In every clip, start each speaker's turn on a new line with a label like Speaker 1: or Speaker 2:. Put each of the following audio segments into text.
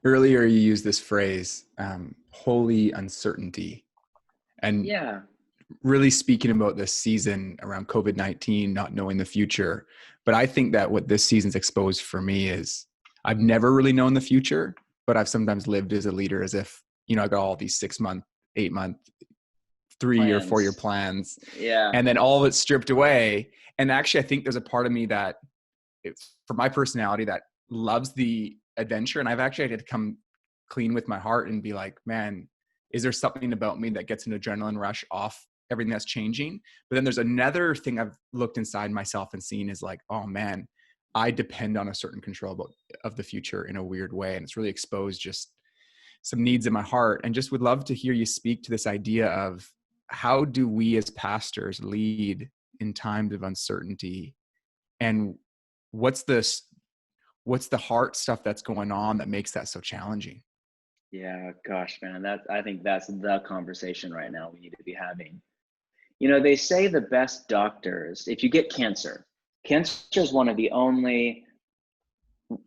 Speaker 1: Earlier, you used this phrase, holy uncertainty, and
Speaker 2: Yeah.
Speaker 1: really speaking about this season around COVID-19, not knowing the future. But I think that what this season's exposed for me is I've never really known the future, but I've sometimes lived as a leader as if, I got all these 6-month, 8-month, 3 or 4 year
Speaker 2: Plans.
Speaker 1: plans,
Speaker 2: Yeah.
Speaker 1: and then all of it's stripped away. And actually, I think there's a part of me that, it's for my personality, that loves the adventure. And I've actually had to come clean with my heart and be like, man, is there something about me that gets an adrenaline rush off everything that's changing? But then there's another thing I've looked inside myself and seen is like, oh man, I depend on a certain control of the future in a weird way. And it's really exposed just some needs in my heart, and just would love to hear you speak to this idea of how do we as pastors lead in times of uncertainty, and what's the heart stuff that's going on that makes that so challenging?
Speaker 2: Yeah. Gosh, man, I think that's the conversation right now we need to be having. They say the best doctors, if you get cancer is one of the only,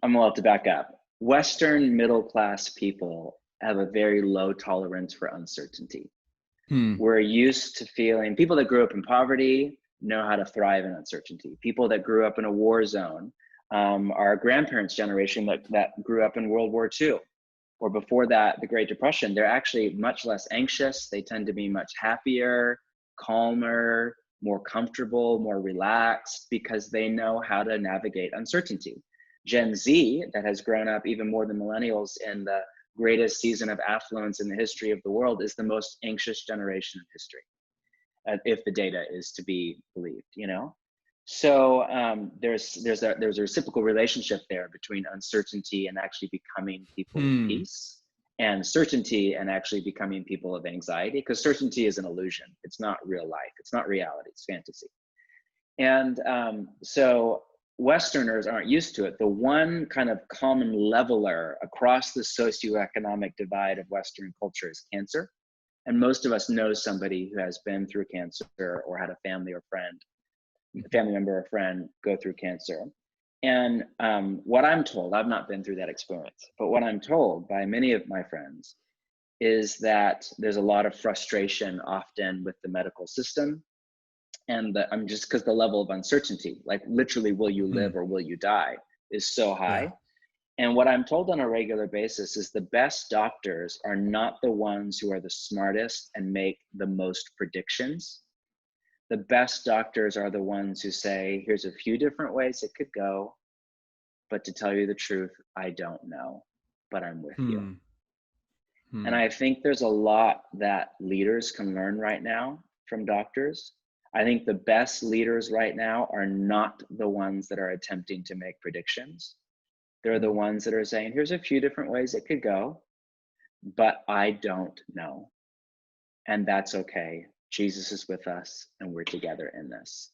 Speaker 2: I'm allowed to back up. Western middle class people have a very low tolerance for uncertainty.
Speaker 1: Hmm.
Speaker 2: We're used to feeling, people that grew up in poverty know how to thrive in uncertainty. People that grew up in a war zone, our grandparents' generation that grew up in World War II, or before that, the Great Depression, they're actually much less anxious. They tend to be much happier, calmer, more comfortable, more relaxed, because they know how to navigate uncertainty. Gen Z, that has grown up even more than millennials in the greatest season of affluence in the history of the world, is the most anxious generation in history, if the data is to be believed. So there's a reciprocal relationship there between uncertainty and actually becoming people of
Speaker 1: Hmm.
Speaker 2: peace, and certainty and actually becoming people of anxiety, because certainty is an illusion. It's not real life. It's not reality. It's fantasy. And so Westerners aren't used to it. The one kind of common leveler across the socioeconomic divide of Western culture is cancer. And most of us know somebody who has been through cancer or had a family member or friend go through cancer. And what I'm told, I've not been through that experience, but what I'm told by many of my friends is that there's a lot of frustration often with the medical system. And I'm just because the level of uncertainty, like literally, will you
Speaker 1: Hmm.
Speaker 2: live or will you die, is so high.
Speaker 1: Yeah.
Speaker 2: And what I'm told on a regular basis is the best doctors are not the ones who are the smartest and make the most predictions. The best doctors are the ones who say, here's a few different ways it could go, but to tell you the truth, I don't know, but I'm with you.
Speaker 1: Hmm.
Speaker 2: And
Speaker 1: Hmm.
Speaker 2: I think there's a lot that leaders can learn right now from doctors. I think the best leaders right now are not the ones that are attempting to make predictions. They're the ones that are saying, here's a few different ways it could go, but I don't know. And that's okay. Jesus is with us and we're together in this.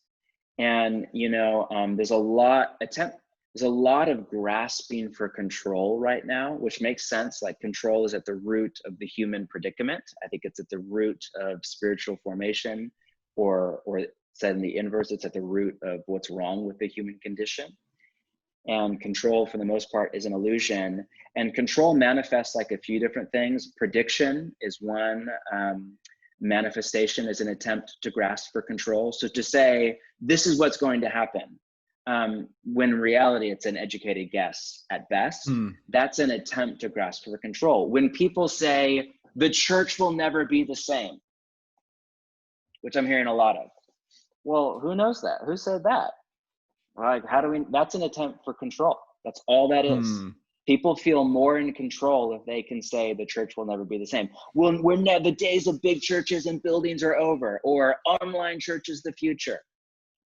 Speaker 2: And, there's a lot of grasping for control right now, which makes sense. Like, control is at the root of the human predicament. I think it's at the root of spiritual formation, or said in the inverse, it's at the root of what's wrong with the human condition. And control, for the most part, is an illusion. And control manifests like a few different things. Prediction is one. Manifestation is an attempt to grasp for control. So to say, this is what's going to happen, when in reality it's an educated guess at best,
Speaker 1: Hmm.
Speaker 2: that's an attempt to grasp for control. When people say, the church will never be the same, which I'm hearing a lot of. Well, who knows that? Who said that? Like, that's an attempt for control. That's all that is.
Speaker 1: Hmm.
Speaker 2: People feel more in control if they can say the church will never be the same. Well, the days of big churches and buildings are over, or online church is the future.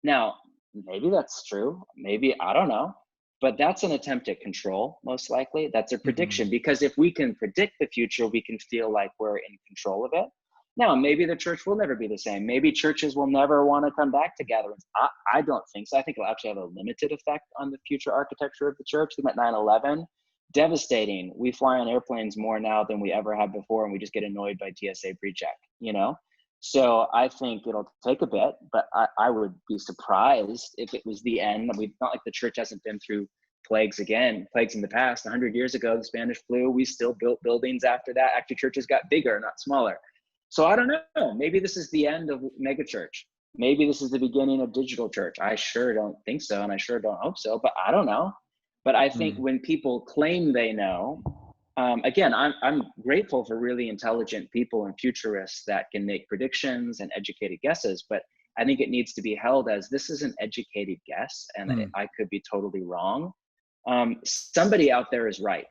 Speaker 2: Now, maybe that's true. Maybe, I don't know. But that's an attempt at control, most likely. That's a
Speaker 1: Hmm.
Speaker 2: prediction, because if we can predict the future, we can feel like we're in control of it. Now, maybe the church will never be the same. Maybe churches will never want to come back together. I don't think so. I think it'll actually have a limited effect on the future architecture of the church. Think about 9/11. Devastating. We fly on airplanes more now than we ever have before, and we just get annoyed by TSA pre-check, So I think it'll take a bit, but I would be surprised if it was the end. Not like the church hasn't been through plagues again, plagues in the past. 100 years ago, the Spanish flu, we still built buildings after that. Actually, churches got bigger, not smaller. So I don't know. Maybe this is the end of megachurch. Maybe this is the beginning of digital church. I sure don't think so, and I sure don't hope so, but I don't know. But I think when people claim they know, again, I'm grateful for really intelligent people and futurists that can make predictions and educated guesses, but I think it needs to be held as this is an educated guess, and I could be totally wrong. Somebody out there is right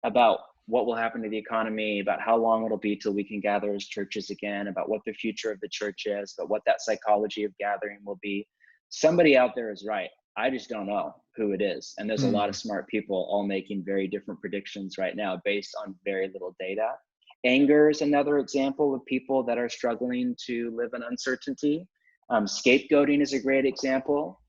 Speaker 2: about what will happen to the economy, about how long it'll be till we can gather as churches again, about what the future of the church is, about what that psychology of gathering will be. Somebody out there is right. I just don't know who it is. And there's a lot of smart people all making very different predictions right now based on very little data. Anger is another example of people that are struggling to live in uncertainty. Scapegoating is a great example.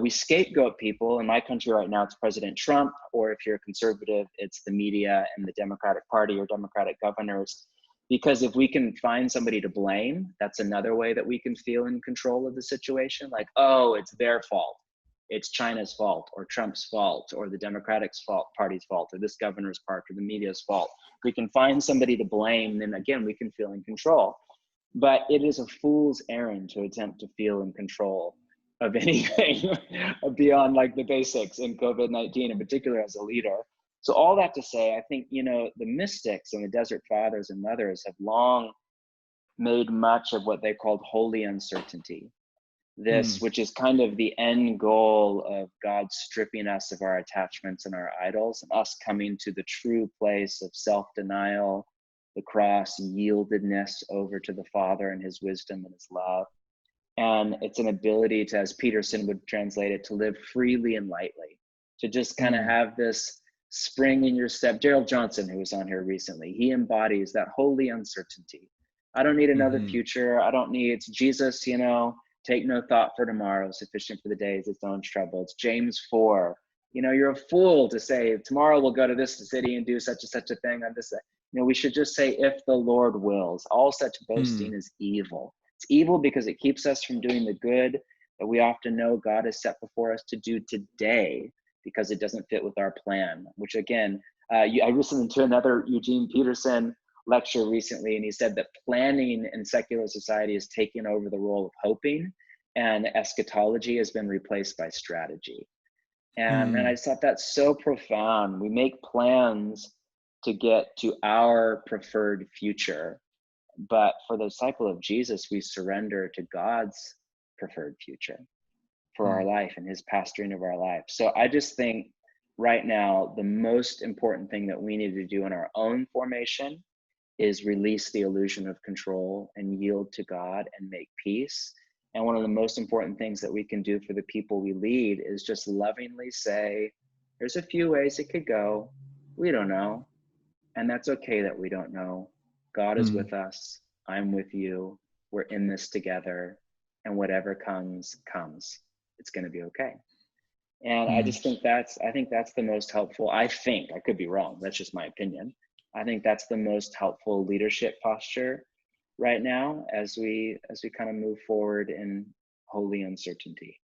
Speaker 2: We scapegoat people. In my country right now, it's President Trump, or if you're a conservative, it's the media and the Democratic Party or Democratic governors. Because if we can find somebody to blame, that's another way that we can feel in control of the situation. Like, oh, it's their fault. It's China's fault, or Trump's fault, or the Democratic Party's fault, or this governor's part, or the media's fault. If we can find somebody to blame, then again, we can feel in control. But it is a fool's errand to attempt to feel in control of anything beyond like the basics in COVID-19, in particular as a leader. So all that to say, I think, the mystics and the desert fathers and mothers have long made much of what they called holy uncertainty. This, which is kind of the end goal of God stripping us of our attachments and our idols, and us coming to the true place of self-denial, the cross, yieldedness over to the Father and his wisdom and his love. And it's an ability to, as Peterson would translate it, to live freely and lightly, to just kind of have this spring in your step. Gerald Johnson, who was on here recently, he embodies that holy uncertainty. I don't need another future. I don't need Jesus, take no thought for tomorrow, sufficient for the day is its own trouble. It's James 4. You're a fool to say, tomorrow we'll go to this city and do such and such a thing on this. We should just say, if the Lord wills. All such boasting is evil. It's evil because it keeps us from doing the good that we often know God has set before us to do today, because it doesn't fit with our plan, which again, I listened to another Eugene Peterson lecture recently, and he said that planning in secular society has taken over the role of hoping, and eschatology has been replaced by strategy. And I just thought that's so profound. We make plans to get to our preferred future, but for the disciple of Jesus, we surrender to God's preferred future for our life and his pastoring of our life. So I just think right now, the most important thing that we need to do in our own formation is release the illusion of control and yield to God and make peace. And one of the most important things that we can do for the people we lead is just lovingly say, there's a few ways it could go. We don't know. And that's okay that we don't know. God is with us. I'm with you. We're in this together. And whatever comes, comes. It's going to be okay. And I just think that's the most helpful. I could be wrong. That's just my opinion. I think that's the most helpful leadership posture right now as we kind of move forward in holy uncertainty.